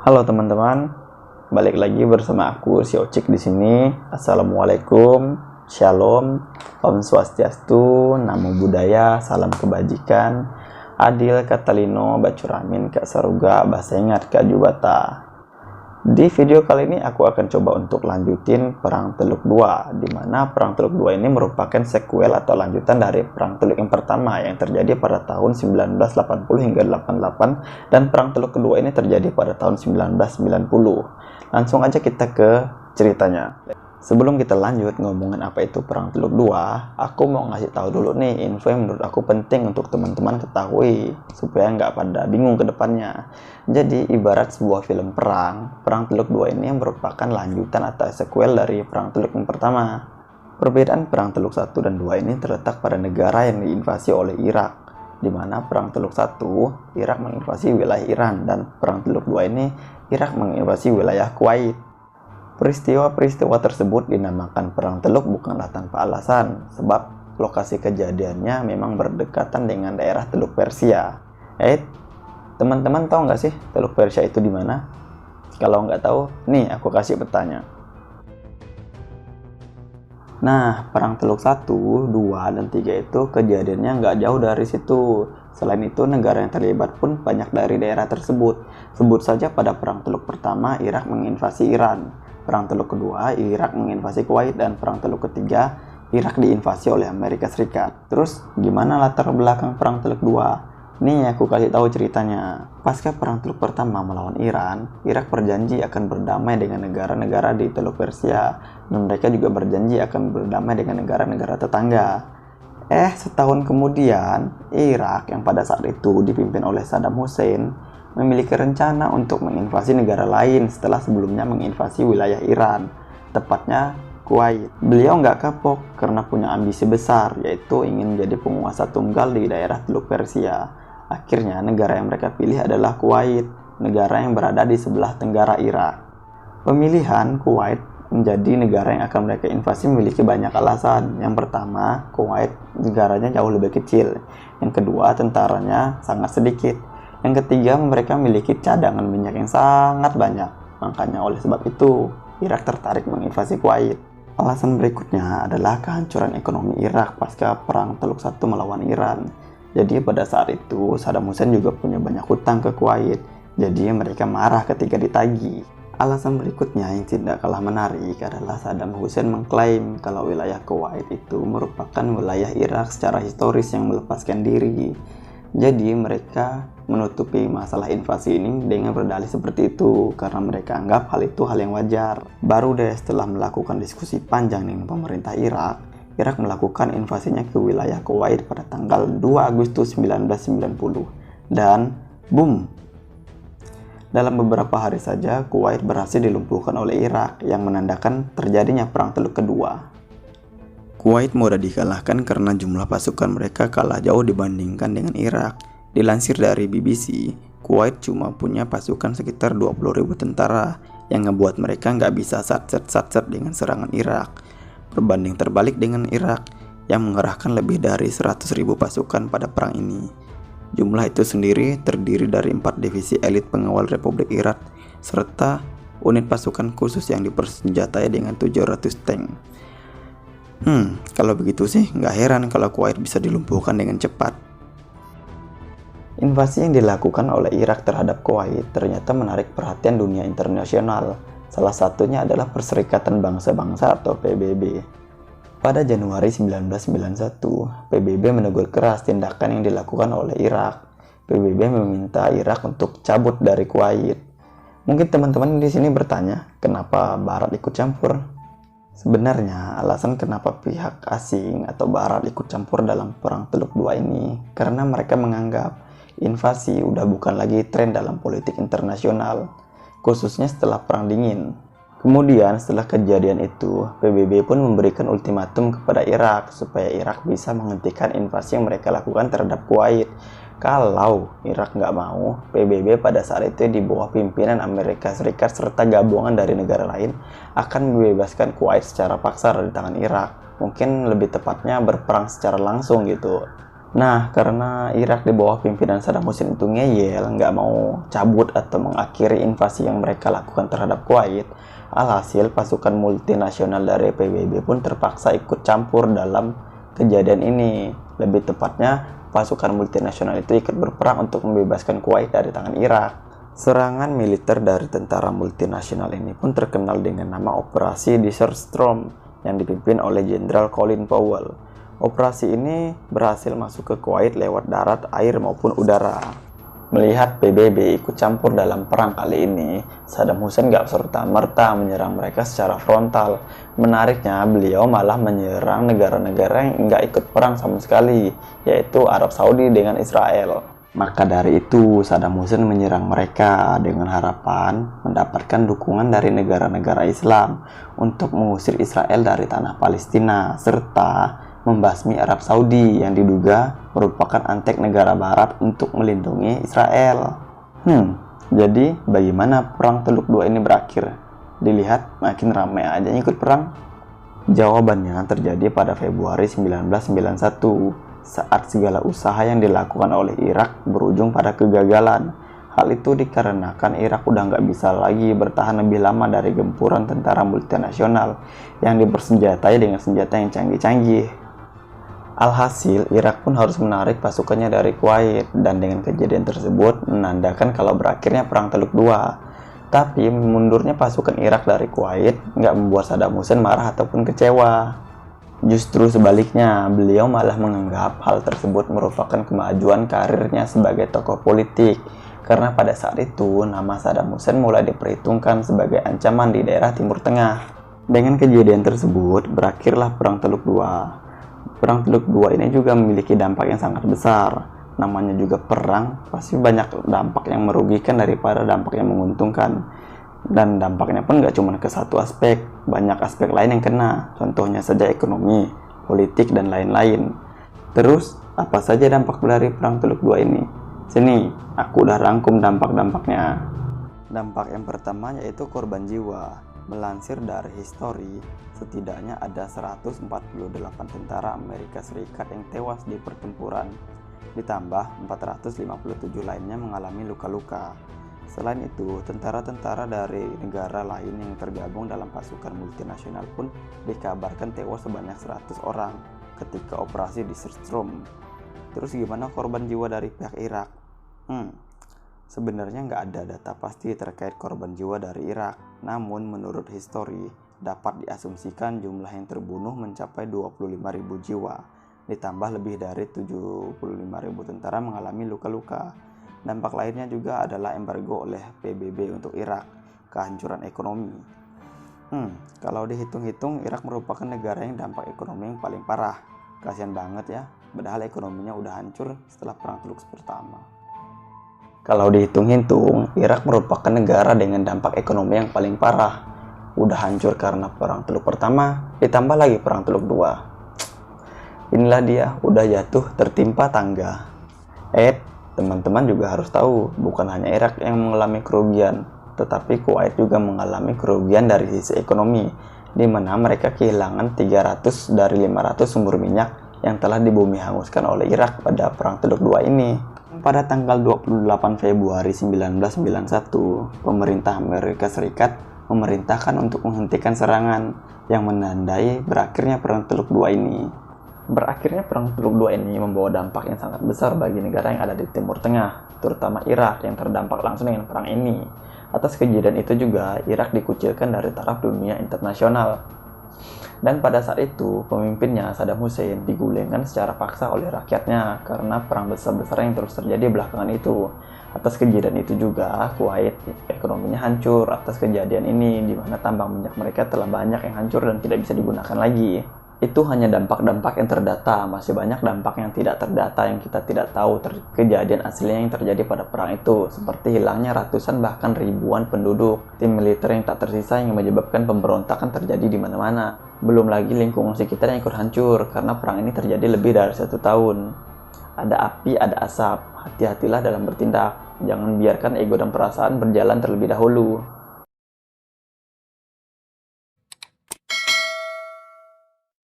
Halo teman-teman, balik lagi bersama aku si Ocik di sini. Assalamualaikum, Shalom, Om Swastiastu, Namo Buddhaya, Salam Kebajikan, Adil Katalino, Bacuramin, Kak Saruga, Bahasa Ingat, Kak Jubata. Di video kali ini aku akan coba untuk lanjutin Perang Teluk 2, di mana Perang Teluk 2 ini merupakan sequel atau lanjutan dari Perang Teluk yang pertama yang terjadi pada tahun 1980 hingga 88, dan Perang Teluk kedua ini terjadi pada tahun 1990. Langsung aja kita ke ceritanya. Sebelum kita lanjut ngomongin apa itu Perang Teluk 2, aku mau ngasih tahu dulu nih info yang menurut aku penting untuk teman-teman ketahui supaya nggak pada bingung ke depannya. Jadi ibarat sebuah film perang, Perang Teluk 2 ini merupakan lanjutan atau sequel dari Perang Teluk yang pertama. Perbedaan Perang Teluk 1 dan 2 ini terletak pada negara yang diinvasi oleh Irak, di mana Perang Teluk 1 Irak menginvasi wilayah Iran, dan Perang Teluk 2 ini Irak menginvasi wilayah Kuwait. Peristiwa-peristiwa tersebut dinamakan Perang Teluk bukanlah tanpa alasan, sebab lokasi kejadiannya memang berdekatan dengan daerah Teluk Persia. Teman-teman tahu nggak sih Teluk Persia itu di mana? Kalau nggak tahu, nih aku kasih petanya. Nah, Perang Teluk 1, 2, dan 3 itu kejadiannya nggak jauh dari situ. Selain itu, negara yang terlibat pun banyak dari daerah tersebut. Sebut saja pada Perang Teluk pertama, Irak menginvasi Iran. Perang Teluk kedua, Irak menginvasi Kuwait, dan Perang Teluk ketiga, Irak diinvasi oleh Amerika Serikat. Terus, gimana latar belakang Perang Teluk 2? Nih aku kasih tahu ceritanya. Pasca Perang Teluk pertama melawan Iran, Irak berjanji akan berdamai dengan negara-negara di Teluk Persia, dan mereka juga berjanji akan berdamai dengan negara-negara tetangga. Setahun kemudian, Irak yang pada saat itu dipimpin oleh Saddam Hussein memiliki rencana untuk menginvasi negara lain setelah sebelumnya menginvasi wilayah Iran, tepatnya Kuwait. Beliau nggak kapok karena punya ambisi besar, yaitu ingin menjadi penguasa tunggal di daerah Teluk Persia. Akhirnya negara yang mereka pilih adalah Kuwait, negara yang berada di sebelah tenggara Irak. Pemilihan Kuwait menjadi negara yang akan mereka invasi memiliki banyak alasan. Yang pertama, Kuwait negaranya jauh lebih kecil. Yang kedua, tentaranya sangat sedikit. Yang ketiga, mereka memiliki cadangan minyak yang sangat banyak. Makanya oleh sebab itu, Irak tertarik menginvasi Kuwait. Alasan berikutnya adalah kehancuran ekonomi Irak pasca Perang Teluk 1 melawan Iran. Jadi pada saat itu, Saddam Hussein juga punya banyak hutang ke Kuwait. Jadi mereka marah ketika ditagih. Alasan berikutnya yang tidak kalah menarik adalah Saddam Hussein mengklaim kalau wilayah Kuwait itu merupakan wilayah Irak secara historis yang melepaskan diri. Jadi mereka menutupi masalah invasi ini dengan berdalih seperti itu karena mereka anggap hal itu hal yang wajar. Baru deh setelah melakukan diskusi panjang dengan pemerintah Irak, Irak melakukan invasinya ke wilayah Kuwait pada tanggal 2 Agustus 1990. Dan boom! Dalam beberapa hari saja, Kuwait berhasil dilumpuhkan oleh Irak yang menandakan terjadinya Perang Teluk kedua. Kuwait mudah dikalahkan karena jumlah pasukan mereka kalah jauh dibandingkan dengan Irak. Dilansir dari BBC, Kuwait cuma punya pasukan sekitar 20.000 tentara yang ngebuat mereka nggak bisa satset dengan serangan Irak. Berbanding terbalik dengan Irak yang mengerahkan lebih dari 100.000 pasukan pada perang ini. Jumlah itu sendiri terdiri dari 4 divisi elit pengawal Republik Irak serta unit pasukan khusus yang dipersenjatai dengan 700 tank. Kalau begitu sih nggak heran kalau Kuwait bisa dilumpuhkan dengan cepat. Invasi yang dilakukan oleh Irak terhadap Kuwait ternyata menarik perhatian dunia internasional. Salah satunya adalah Perserikatan Bangsa-Bangsa atau PBB. Pada Januari 1991, PBB menegur keras tindakan yang dilakukan oleh Irak. PBB meminta Irak untuk cabut dari Kuwait. Mungkin teman-teman di sini bertanya, kenapa Barat ikut campur? Sebenarnya alasan kenapa pihak asing atau Barat ikut campur dalam Perang Teluk 2 ini karena mereka menganggap invasi udah bukan lagi tren dalam politik internasional, khususnya setelah Perang Dingin. Kemudian setelah kejadian itu, PBB pun memberikan ultimatum kepada Irak supaya Irak bisa menghentikan invasi yang mereka lakukan terhadap Kuwait. Kalau Irak nggak mau, PBB pada saat itu di bawah pimpinan Amerika Serikat serta gabungan dari negara lain akan membebaskan Kuwait secara paksa dari tangan Irak. Mungkin lebih tepatnya berperang secara langsung gitu. Nah, karena Irak di bawah pimpinan Saddam Hussein itu ngeyel, nggak mau cabut atau mengakhiri invasi yang mereka lakukan terhadap Kuwait, alhasil pasukan multinasional dari PBB pun terpaksa ikut campur dalam kejadian ini. Lebih tepatnya, pasukan multinasional itu ikut berperang untuk membebaskan Kuwait dari tangan Irak. Serangan militer dari tentara multinasional ini pun terkenal dengan nama Operasi Desert Storm yang dipimpin oleh Jenderal Colin Powell. Operasi ini berhasil masuk ke Kuwait lewat darat, air maupun udara. Melihat PBB ikut campur dalam perang kali ini, Saddam Hussein gak serta-merta menyerang mereka secara frontal. Menariknya, beliau malah menyerang negara-negara yang gak ikut perang sama sekali, yaitu Arab Saudi dengan Israel. Maka dari itu, Saddam Hussein menyerang mereka dengan harapan mendapatkan dukungan dari negara-negara Islam untuk mengusir Israel dari tanah Palestina, serta membasmi Arab Saudi yang diduga merupakan antek negara barat untuk melindungi Israel. Jadi bagaimana perang Teluk II ini berakhir? Dilihat makin ramai aja yang ikut perang. Jawabannya terjadi pada Februari 1991 saat segala usaha yang dilakukan oleh Irak berujung pada kegagalan. Hal itu dikarenakan Irak udah nggak bisa lagi bertahan lebih lama dari gempuran tentara multinasional yang dipersenjatai dengan senjata yang canggih-canggih. Alhasil, Irak pun harus menarik pasukannya dari Kuwait, dan dengan kejadian tersebut menandakan kalau berakhirnya Perang Teluk II. Tapi, mundurnya pasukan Irak dari Kuwait nggak membuat Saddam Hussein marah ataupun kecewa. Justru sebaliknya, beliau malah menganggap hal tersebut merupakan kemajuan karirnya sebagai tokoh politik, karena pada saat itu nama Saddam Hussein mulai diperhitungkan sebagai ancaman di daerah Timur Tengah. Dengan kejadian tersebut, berakhirlah Perang Teluk II. Perang Teluk II ini juga memiliki dampak yang sangat besar. Namanya juga perang, pasti banyak dampak yang merugikan daripada dampak yang menguntungkan. Dan dampaknya pun gak cuma ke satu aspek, banyak aspek lain yang kena. Contohnya saja ekonomi, politik, dan lain-lain. Terus, apa saja dampak dari Perang Teluk II ini? Sini, aku udah rangkum dampak-dampaknya. Dampak yang pertama yaitu korban jiwa. Melansir dari History, setidaknya ada 148 tentara Amerika Serikat yang tewas di pertempuran, ditambah 457 lainnya mengalami luka-luka. Selain itu, tentara-tentara dari negara lain yang tergabung dalam pasukan multinasional pun dikabarkan tewas sebanyak 100 orang ketika operasi Desert Storm. Terus gimana korban jiwa dari pihak Irak? Sebenarnya nggak ada data pasti terkait korban jiwa dari Irak, namun menurut History dapat diasumsikan jumlah yang terbunuh mencapai 25.000 jiwa, ditambah lebih dari 75.000 tentara mengalami luka-luka. Dampak lainnya juga adalah embargo oleh PBB untuk Irak, kehancuran ekonomi. Kalau dihitung-hitung, Irak merupakan negara yang dampak ekonomi yang paling parah. Kasian banget ya, padahal ekonominya udah hancur setelah Perang Teluk pertama. Kalau dihitung-hitung, Irak merupakan negara dengan dampak ekonomi yang paling parah. Udah hancur karena Perang Teluk pertama, ditambah lagi Perang Teluk II. Inilah dia, udah jatuh tertimpa tangga. Teman-teman juga harus tahu, bukan hanya Irak yang mengalami kerugian, tetapi Kuwait juga mengalami kerugian dari sisi ekonomi, di mana mereka kehilangan 300 dari 500 sumber minyak yang telah dibumi hanguskan oleh Irak pada Perang Teluk II ini. Pada tanggal 28 Februari 1991, pemerintah Amerika Serikat memerintahkan untuk menghentikan serangan yang menandai berakhirnya Perang Teluk II ini. Berakhirnya Perang Teluk II ini membawa dampak yang sangat besar bagi negara yang ada di Timur Tengah, terutama Irak yang terdampak langsung dengan perang ini. Atas kejadian itu juga, Irak dikucilkan dari taraf dunia internasional. Dan pada saat itu, pemimpinnya Saddam Hussein digulingkan secara paksa oleh rakyatnya karena perang besar-besaran yang terus terjadi belakangan itu. Atas kejadian itu juga, Kuwait ekonominya hancur atas kejadian ini, di mana tambang minyak mereka telah banyak yang hancur dan tidak bisa digunakan lagi. Itu hanya dampak-dampak yang terdata, masih banyak dampak yang tidak terdata yang kita tidak tahu kejadian aslinya yang terjadi pada perang itu, seperti hilangnya ratusan bahkan ribuan penduduk, tim militer yang tak tersisa yang menyebabkan pemberontakan terjadi di mana-mana. Belum lagi lingkungan sekitar yang ikut hancur karena perang ini terjadi lebih dari 1 tahun. Ada api, ada asap, hati-hatilah dalam bertindak, jangan biarkan ego dan perasaan berjalan terlebih dahulu.